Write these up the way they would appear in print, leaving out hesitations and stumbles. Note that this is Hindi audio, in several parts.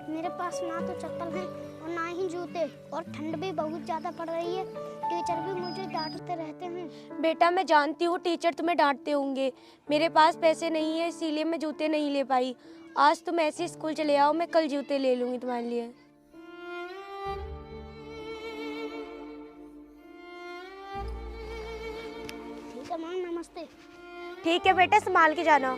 मेरे पास ना तो चप्पल है और ना ही जूते, और ठंड भी बहुत ज़्यादा पड़ रही है। टीचर भी मुझे डांटते रहते हैं। बेटा मैं जानती हूँ टीचर तुम्हें डांटते होंगे। मेरे पास पैसे नहीं है इसीलिए मैं जूते नहीं ले पाई। आज तुम ऐसे स्कूल चले आओ, मैं कल जूते ले लूँगी तुम्हारे लिए। ठीक है मैम, नमस्ते। ठीक है बेटा, संभाल के जाना।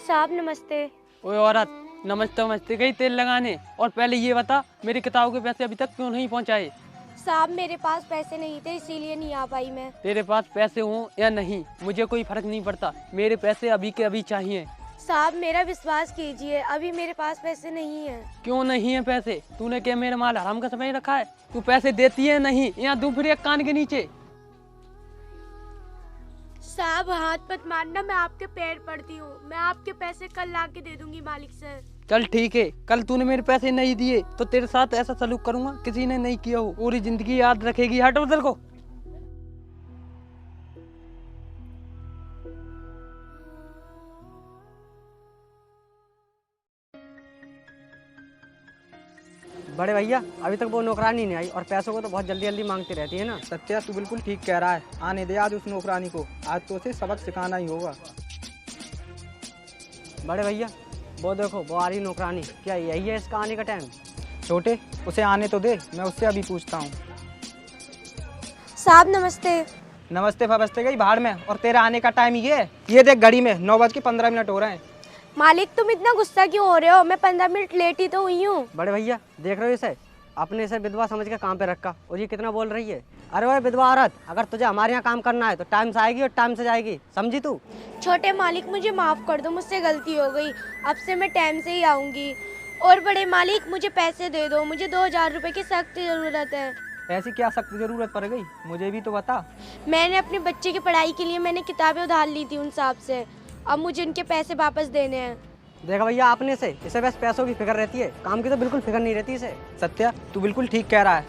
साहब नमस्ते। ओए औरत, नमस्ते नमस्ते गई तेल लगाने। और पहले ये बता, मेरी किताबों के पैसे अभी तक क्यों नहीं पहुंचाए? साहब मेरे पास पैसे नहीं थे इसीलिए नहीं आ पाई मैं। तेरे पास पैसे हों या नहीं मुझे कोई फर्क नहीं पड़ता, मेरे पैसे अभी के अभी चाहिए। साहब मेरा विश्वास कीजिए, अभी मेरे पास पैसे नहीं है। क्यों नहीं है पैसे? तूने क्या मेरा माल हराम का समझ रखा है? तू पैसे देती है नहीं, यहाँ दूं फिर एक कान के नीचे। साहब हाथ मत मारना, मैं आपके पैर पड़ती हूँ। मैं आपके पैसे कल ला के दे दूंगी मालिक से। चल ठीक है, कल तूने मेरे पैसे नहीं दिए तो तेरे साथ ऐसा सलूक करूंगा किसी ने नहीं किया हो, पूरी जिंदगी याद रखेगी। हट उधर को। बड़े भैया अभी तक वो नौकरानी नहीं आई और पैसों को तो बहुत जल्दी जल्दी मांगती रहती है ना। सत्या तू बिल्कुल ठीक कह रहा है, आने दे आज उस नौकरानी को, आज तो उसे सबक सिखाना ही होगा। बड़े भैया वो देखो वो आ रही नौकरानी, क्या यही है इसका आने का टाइम? छोटे उसे आने तो दे, मैं उससे अभी पूछता हूँ। साहब नमस्ते। नमस्ते फबस्ते गई भाड़ में, और तेरा आने का टाइम ये है? ये देख घड़ी में 9:15 हो रहे हैं। मालिक तुम इतना गुस्सा क्यों हो रहे हो? मैं 15 मिनट लेट ही तो हुई हूँ। बड़े भैया देख रहे हो इसे, आपने इसे विधवा समझ के काम पे रखा और ये कितना बोल रही है। अरे वो विधवा औरत, अगर तुझे हमारे यहाँ काम करना है तो टाइम से आएगी और टाइम से जाएगी, समझी तू? छोटे मालिक मुझे माफ़ कर दो, मुझसे गलती हो गई। अब से मैं टाइम से ही आऊँगी। और बड़े मालिक मुझे पैसे दे दो, मुझे 2000 रुपये की सख्त ज़रूरत है। ऐसी क्या सख्त जरूरत पड़ गई, मुझे भी तो बता। मैंने अपने बच्चे की पढ़ाई के लिए मैंने किताबें उधार ली थी उन साहब से, अब मुझे उनके पैसे वापस देने हैं। देखा भैया आपने से, इसे बस पैसों की फिक्र रहती है, काम की तो बिल्कुल फिक्र नहीं रहती इसे। सत्या तू बिल्कुल ठीक कह रहा है।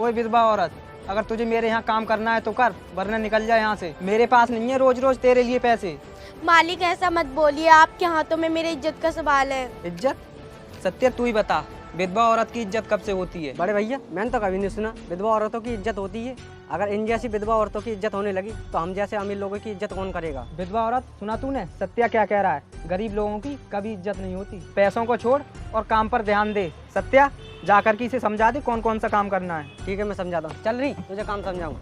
ओए विधवा औरत, अगर तुझे मेरे यहाँ काम करना है तो कर, वरना निकल जा यहाँ से। मेरे पास नहीं है रोज रोज तेरे लिए पैसे। मालिक ऐसा मत बोलिए, आपके हाथों में मेरी इज्जत का सवाल है। इज्जत? सत्या तू ही बता, विधवा औरत की इज्जत कब से होती है? बड़े भैया मैंने तो कभी नहीं सुना विधवा औरतों की इज्जत होती है। अगर इन जैसी विधवा औरतों की इज्जत होने लगी तो हम जैसे अमीर लोगों की इज्जत कौन करेगा? विधवा औरत, सुना तूने सत्या क्या कह रहा है? गरीब लोगों की कभी इज्जत नहीं होती। पैसों को छोड़ और काम पर ध्यान दे। सत्या जाकर के इसे समझा दे कौन कौन सा काम करना है। ठीक है मैं समझाता हूँ, चल रही तुझे काम समझाऊँ।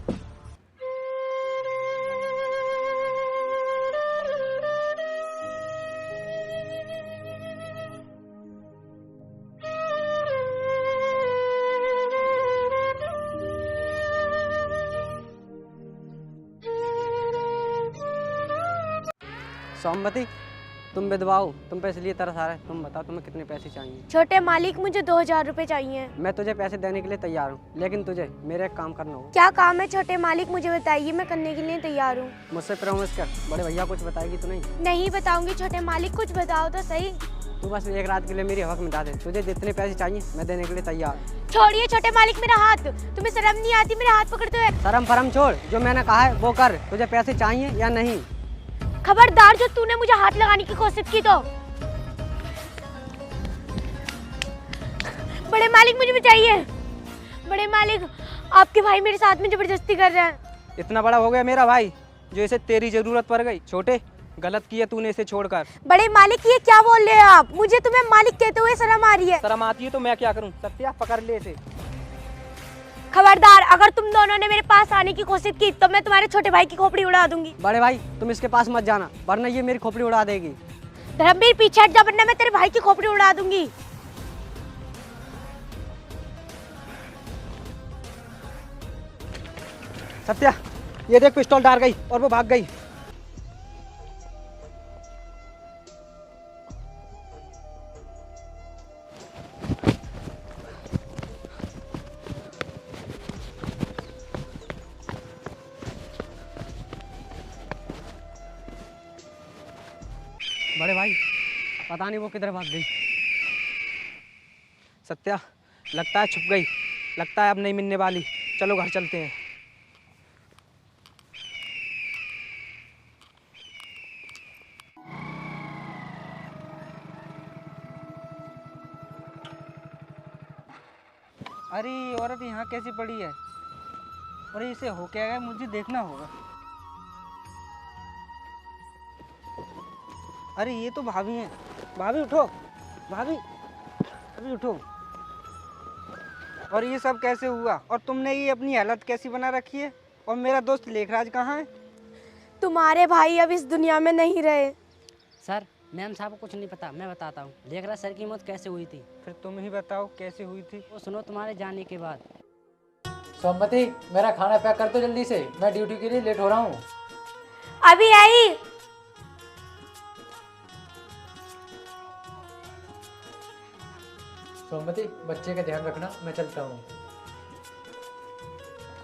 सोमवती तुम विधवा हो, तुम पे इसलिए तरस आ रहा है। तुम बताओ तुम्हें कितने पैसे चाहिए? छोटे मालिक मुझे 2000 रुपये चाहिए। मैं तुझे पैसे देने के लिए तैयार हूँ, लेकिन तुझे मेरा एक काम करना होगा। क्या काम है छोटे मालिक, मुझे बताइए, मैं करने के लिए तैयार हूँ। मुझसे प्रॉमिस कर। बड़े भैया कुछ बताएगी तो नहीं? नहीं बताऊंगी छोटे मालिक, कुछ बताओ तो सही। तू बस एक रात के लिए मेरी हवक में डाल दे, तुझे जितने पैसे चाहिए मैं देने के लिए तैयार हूँ। छोड़िए छोटे मालिक मेरा हाथ, तुम्हें शर्म नहीं आती मेरे हाथ पकड़ते हुए? शर्म फरम छोड़, जो मैंने कहा है वो कर। तुझे पैसे चाहिए या नहीं? खबरदार जो तूने मुझे हाथ लगाने की कोशिश की तो। बड़े मालिक मुझे बचाइए। बड़े मालिक आपके भाई मेरे साथ में जबरदस्ती कर रहे हैं। इतना बड़ा हो गया मेरा भाई जो इसे तेरी जरूरत पड़ गई। छोटे गलत किया तूने इसे छोड़कर। बड़े मालिक ये क्या बोल रहे हो आप? मुझे तुम्हें मालिक कहते हुए शर्म आ रही है। शर्म आती है तो मैं क्या करूं? सत्या पकड़ ले इसे। खबरदार अगर तुम दोनों ने मेरे पास आने की कोशिश की तो मैं तुम्हारे छोटे भाई की खोपड़ी उड़ा दूंगी। बड़े भाई तुम इसके पास मत जाना, वरना ये मेरी खोपड़ी उड़ा देगी। धर्मवीर पीछे हट जा, वरना मैं तेरे भाई की खोपड़ी उड़ा दूंगी। सत्या ये देख पिस्टल डाल गई और वो भाग गई। बड़े भाई पता नहीं वो किधर भाग गई। सत्या लगता है छुप गई, लगता है अब नहीं मिलने वाली। चलो घर चलते हैं। अरे ये औरत यहाँ कैसी पड़ी है? और इसे हो क्या गया, मुझे देखना होगा। अरे ये तो भाभी हैं। भाभी उठो, भाभी अभी उठो। और ये सब कैसे हुआ? और तुमने ये अपनी हालत कैसी बना रखी है? और मेरा दोस्त लेखराज कहाँ है? तुम्हारे भाई अब इस दुनिया में नहीं रहे। सर मैम साहब को कुछ नहीं पता, मैं बताता हूँ। लेखराज सर की मौत कैसे हुई थी? फिर तुम ही बताओ कैसे हुई थी। वो सुनो तुम्हारे जाने के बाद। सोमवती, मेरा खाना पैक कर दो जल्दी से, मैं ड्यूटी के लिए लेट हो रहा हूँ। अभी आई। सोमवती, बच्चे का ध्यान रखना, मैं चलता हूँ।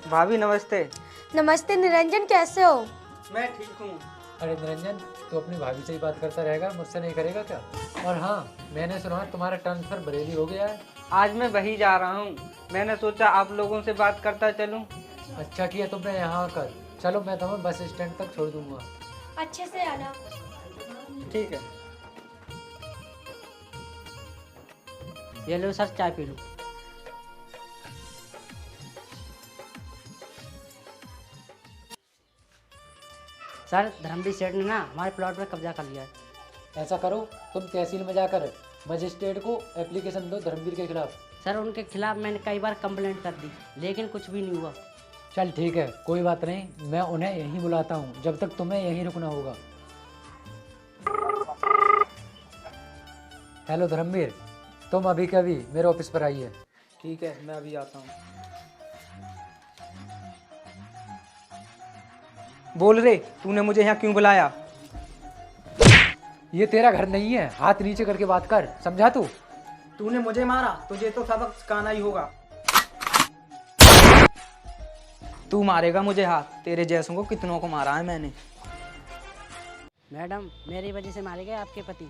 भाभी नमस्ते। नमस्ते निरंजन, कैसे हो? मैं ठीक हूँ। अरे निरंजन, तू अपनी भाभी से ही बात करता रहेगा, मुझसे नहीं करेगा क्या? और हाँ, मैंने सुना तुम्हारा ट्रांसफर बरेली हो गया है। आज मैं वही जा रहा हूँ। मैंने सोचा आप लोगों से बात करता चलूँ। अच्छा किया तुमने यहाँ आकर। चलो मैं तुम्हें बस स्टैंड तक छोड़ दूंगा। अच्छे से आना। ठीक है। ये लो सर, चाय पी लो। सर धर्मवीर सेठ ने ना हमारे प्लॉट पर कब्जा कर लिया है। ऐसा करो, तुम तहसील में जाकर मजिस्ट्रेट को एप्लीकेशन दो धर्मवीर के खिलाफ। सर उनके खिलाफ मैंने कई बार कंप्लेंट कर दी, लेकिन कुछ भी नहीं हुआ। चल ठीक है, कोई बात नहीं, मैं उन्हें यहीं बुलाता हूँ, जब तक तुम्हें यहीं रुकना होगा। हेलो धर्मवीर, तुम अभी के अभी मेरे ऑफिस पर आइए। ठीक है, मैं अभी आता हूँ। बोल रे, तूने मुझे यहाँ क्यों बुलाया? ये तेरा घर नहीं है, हाथ नीचे करके बात कर, समझा तू? तूने मुझे मारा, तुझे तो सबक सिखाना ही होगा। तू मारेगा मुझे हाथ? तेरे जैसों को कितनों को मारा है मैंने। मैडम मेरी वजह से मारे गए आपके पति।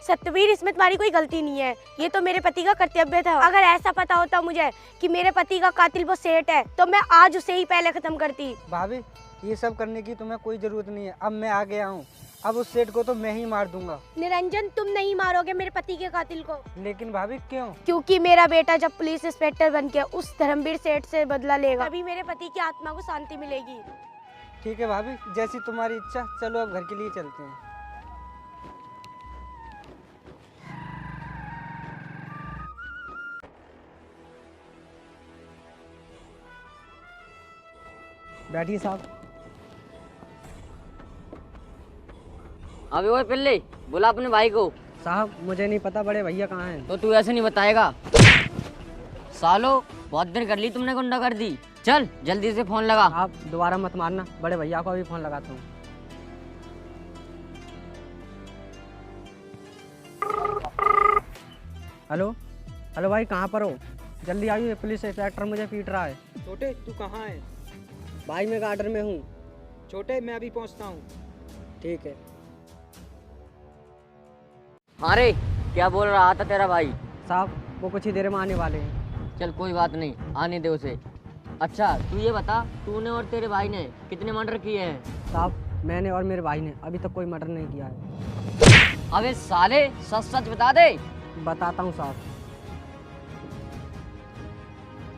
सत्यवीर, इसमें तुम्हारी कोई गलती नहीं है, ये तो मेरे पति का कर्तव्य था। अगर ऐसा पता होता मुझे कि मेरे पति का कातिल वो सेठ है, तो मैं आज उसे ही पहले खत्म करती। भाभी ये सब करने की तुम्हें कोई जरूरत नहीं है। अब मैं आ गया हूँ, अब उस सेठ को तो मैं ही मार दूंगा। निरंजन, तुम नहीं मारोगे मेरे पति के कातिल को। लेकिन भाभी क्यों? क्योंकि मेरा बेटा जब पुलिस इंस्पेक्टर बन के उस धर्मवीर सेठ से बदला लेगा, तभी मेरे पति की आत्मा को शांति मिलेगी। ठीक है भाभी, जैसी तुम्हारी इच्छा। चलो अब घर के लिए चलते हैं। बैठिए साहब। अबे ओए पिल्ले, बुला अपने भाई को। साहब मुझे नहीं पता बड़े भैया कहाँ हैं। तो तू ऐसे नहीं बताएगा? सालो, बहुत दिन कर ली तुमने गुंडा कर दी। चल जल्दी से फोन लगा। आप दोबारा मत मारना, बड़े भैया को अभी फोन लगाता हूँ। हेलो हेलो भाई, कहाँ पर हो? जल्दी आइए, ये पुलिस इंस्पेक्टर मुझे पीट रहा है। छोटे, तू कहाँ है? भाई मैं गार्डन में हूँ। छोटे, मैं अभी पहुँचता हूँ। ठीक है। हाँ रे, क्या बोल रहा था तेरा भाई? साहब वो कुछ ही देर में आने वाले हैं। चल कोई बात नहीं, आने दे उसे। अच्छा तू ये बता, तूने और तेरे भाई ने कितने मर्डर किए हैं? साहब मैंने और मेरे भाई ने अभी तक कोई मर्डर नहीं किया है। अबे साले, सच सच बता दे। बताता हूँ साहब।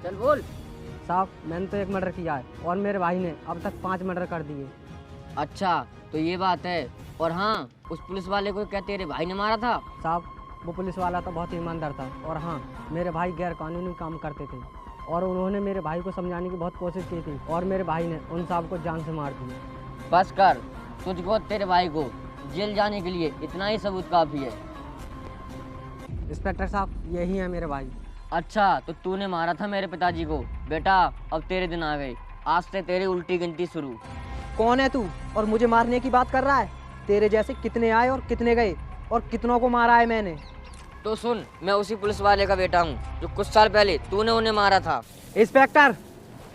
चल बोल। साहब मैंने तो एक मर्डर किया है और मेरे भाई ने अब तक 5 मर्डर कर दिए। अच्छा तो ये बात है। और हाँ, उस पुलिस वाले को क्या तेरे भाई ने मारा था? साहब वो पुलिस वाला तो बहुत ईमानदार था, और हाँ मेरे भाई गैर कानूनी काम करते थे, और उन्होंने मेरे भाई को समझाने की बहुत कोशिश की थी, और मेरे भाई ने उन साहब को जान से मार दिया। बस कर, तुझको तेरे भाई को जेल जाने के लिए इतना ही सबूत काफी है। इंस्पेक्टर साहब यही है मेरे भाई। अच्छा तो तूने मारा था मेरे पिताजी को। बेटा अब तेरे दिन आ गए, आज से तेरी उल्टी गिनती शुरू। कौन है तू और मुझे मारने की बात कर रहा है? तेरे जैसे कितने आए और कितने गए, और कितनों को मारा है मैंने। तो सुन, मैं उसी पुलिस वाले का बेटा हूँ जो कुछ साल पहले तूने उन्हें मारा था। इंस्पेक्टर,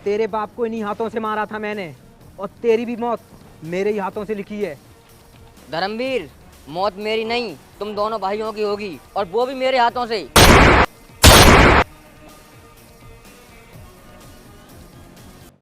तेरे बाप को इन्हीं हाथों से मारा था मैंने, और तेरी भी मौत मेरे ही हाथों से लिखी है। धर्मवीर, मौत मेरी नहीं, तुम दोनों भाइयों की होगी, और वो भी मेरे हाथों से।